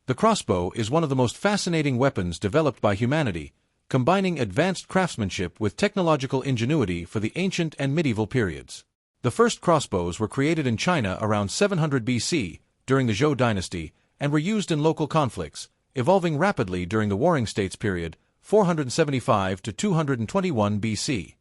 The crossbow is one of the most fascinating weapons developed by humanity, combining advanced craftsmanship with technological ingenuity for the ancient and medieval periods. The first crossbows were created in China around 700 BC, during the Zhou dynasty, and were used in local conflicts, evolving rapidly during the Warring States period, 475 to 221 BC.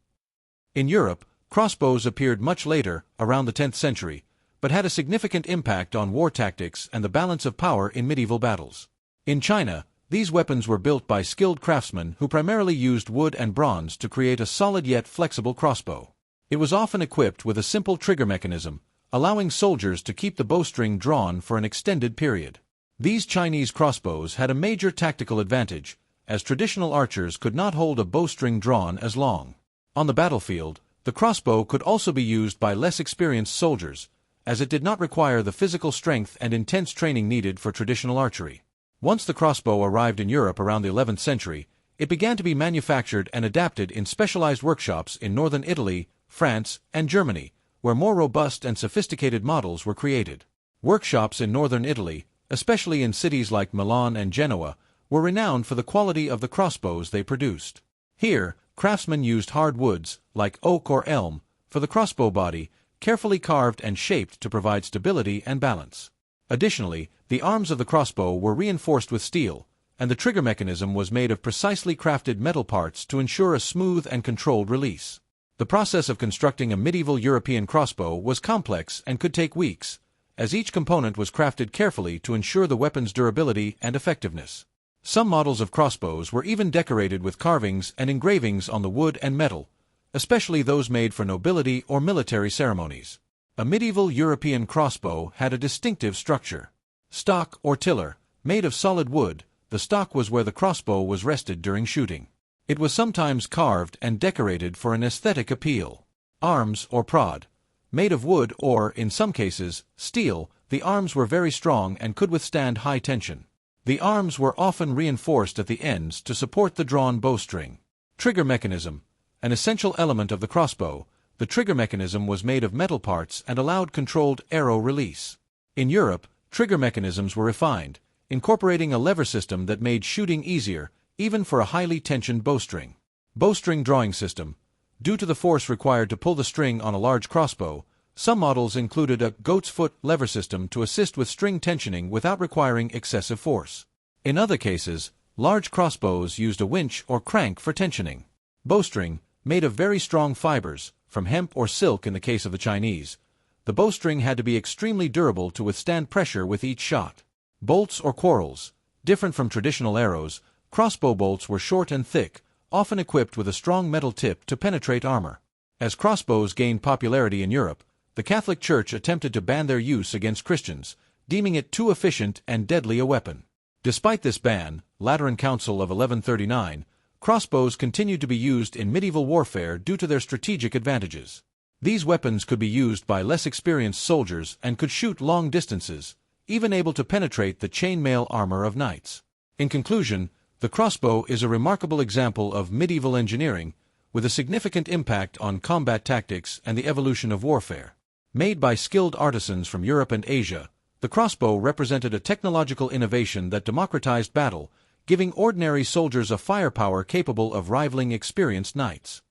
In Europe, crossbows appeared much later, around the 10th century, but had a significant impact on war tactics and the balance of power in medieval battles. In China, these weapons were built by skilled craftsmen who primarily used wood and bronze to create a solid yet flexible crossbow. It was often equipped with a simple trigger mechanism, allowing soldiers to keep the bowstring drawn for an extended period. These Chinese crossbows had a major tactical advantage, as traditional archers could not hold a bowstring drawn as long. On the battlefield, the crossbow could also be used by less experienced soldiers, as it did not require the physical strength and intense training needed for traditional archery. Once the crossbow arrived in Europe around the 11th century, it began to be manufactured and adapted in specialized workshops in northern Italy, France, and Germany, where more robust and sophisticated models were created. Workshops in northern Italy, especially in cities like Milan and Genoa, were renowned for the quality of the crossbows they produced. Here, craftsmen used hard woods, like oak or elm, for the crossbow body, carefully carved and shaped to provide stability and balance. Additionally, the arms of the crossbow were reinforced with steel, and the trigger mechanism was made of precisely crafted metal parts to ensure a smooth and controlled release. The process of constructing a medieval European crossbow was complex and could take weeks, as each component was crafted carefully to ensure the weapon's durability and effectiveness. Some models of crossbows were even decorated with carvings and engravings on the wood and metal, especially those made for nobility or military ceremonies. A medieval European crossbow had a distinctive structure. Stock or tiller, made of solid wood, the stock was where the crossbow was rested during shooting. It was sometimes carved and decorated for an aesthetic appeal. Arms or prod, made of wood or, in some cases, steel, the arms were very strong and could withstand high tension. The arms were often reinforced at the ends to support the drawn bowstring. Trigger mechanism, an essential element of the crossbow, the trigger mechanism was made of metal parts and allowed controlled arrow release. In Europe, trigger mechanisms were refined, incorporating a lever system that made shooting easier, even for a highly tensioned bowstring. Bowstring drawing system. Due to the force required to pull the string on a large crossbow, some models included a goat's foot lever system to assist with string tensioning without requiring excessive force. In other cases, large crossbows used a winch or crank for tensioning. Bowstring, made of very strong fibers, from hemp or silk in the case of the Chinese, the bowstring had to be extremely durable to withstand pressure with each shot. Bolts or quarrels. Different from traditional arrows, crossbow bolts were short and thick, often equipped with a strong metal tip to penetrate armor. As crossbows gained popularity in Europe, the Catholic Church attempted to ban their use against Christians, deeming it too efficient and deadly a weapon. Despite this ban, Lateran Council of 1139, crossbows continued to be used in medieval warfare due to their strategic advantages. These weapons could be used by less experienced soldiers and could shoot long distances, even able to penetrate the chainmail armor of knights. In conclusion, the crossbow is a remarkable example of medieval engineering, with a significant impact on combat tactics and the evolution of warfare. Made by skilled artisans from Europe and Asia, the crossbow represented a technological innovation that democratized battle, giving ordinary soldiers a firepower capable of rivaling experienced knights.